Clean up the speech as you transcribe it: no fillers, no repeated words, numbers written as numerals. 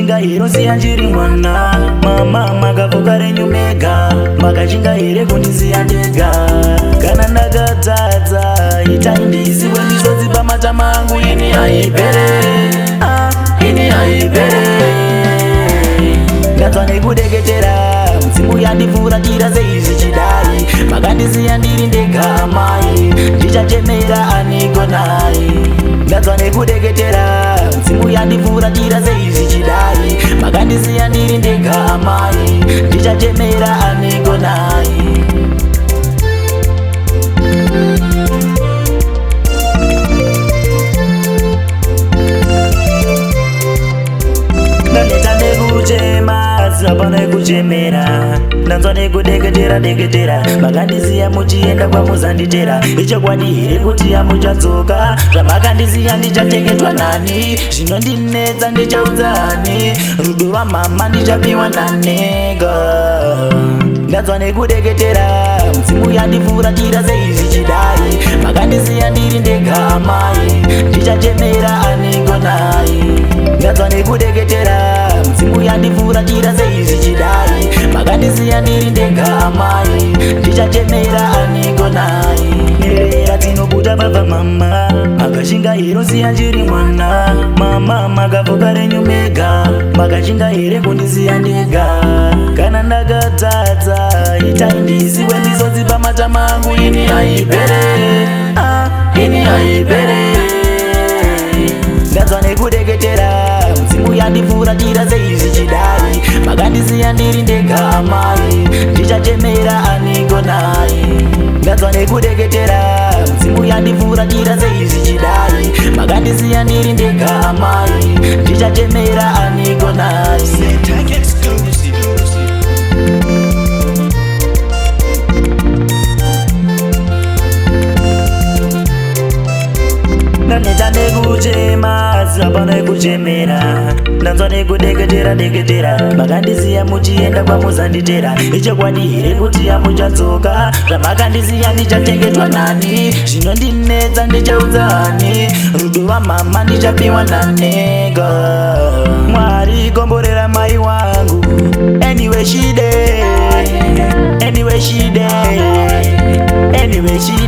makachinga here usiya njiri mwana. Mama makavuka renyu mega, makachinga here kundisiya ndega. Kana ndakatadza itai ndiziwe ndizodzipa matama angu. Ini haipere, ini haipere. Ndanzwa nekudeketera, mzimu yandifuratira seizvi chidai. Makandisiya ndiri ndega amai, ndichachemera aniko nai. Ndanzwa nekudeketera, mzimu yandifuratira seizvi chidai. Makandisiya ndiri ndega amai, ndichachemera aniko nai. Ndaneta nekuchema, sapana kuchemera. Ndanzwa nekudeketera deketera, makandisiya muchienda kwamuzanditera. Ichokwadi here kuti amuchadzoka, zvamakandisiya ndichatengetwa nani. Zvinondinetsa ndichaudzani, rudo rwamama ndichapiwa nanega. Ndanzwa nekudeketera, mzimu yandifuratira seizvi chidai. Makandisiya ndiri ndega amai, ndichachemera aniko nai. Ndanzwa nekudeketera, mzimu yandifuratira seizvi chidai. Makandisiya ndiri ndega amai, ndichachemera aniko nai. Nerera dzinobuda baba mama, makachinga here usiya njiri mwana. Mama makavuka renyu mega, makachinga here kundisiya ndega. Kana ndakatadza itai ndiziwe ndizodzipa matama angu. Ini haipere, ini haipere. Ndanzwa nekudeketera, mzimu yandifuratira seizvi chidai. Makandisiya ndiri ndega amai, ndichachemera aniko nai. Ndanzwa nekudeketera, mzimu yandifuratira seizvi chidai. Makandisiya ndiri ndega amai, ndichachemera aniko nai. Ndaneta nekuchema, sapana kuchemera. Ndanzwa nekudeketera deketera, makandisiya muchienda kwamuzanditera. Ichokwadi here kuti amuchadzoka, zvamakandisiya ndichatengetwa nani. Zvinondinetsa ndichaudzani, rudo rwamama ndichapiwa nanega. Mwari komborera mai wangu, anyway she there, anyway she there, anyway she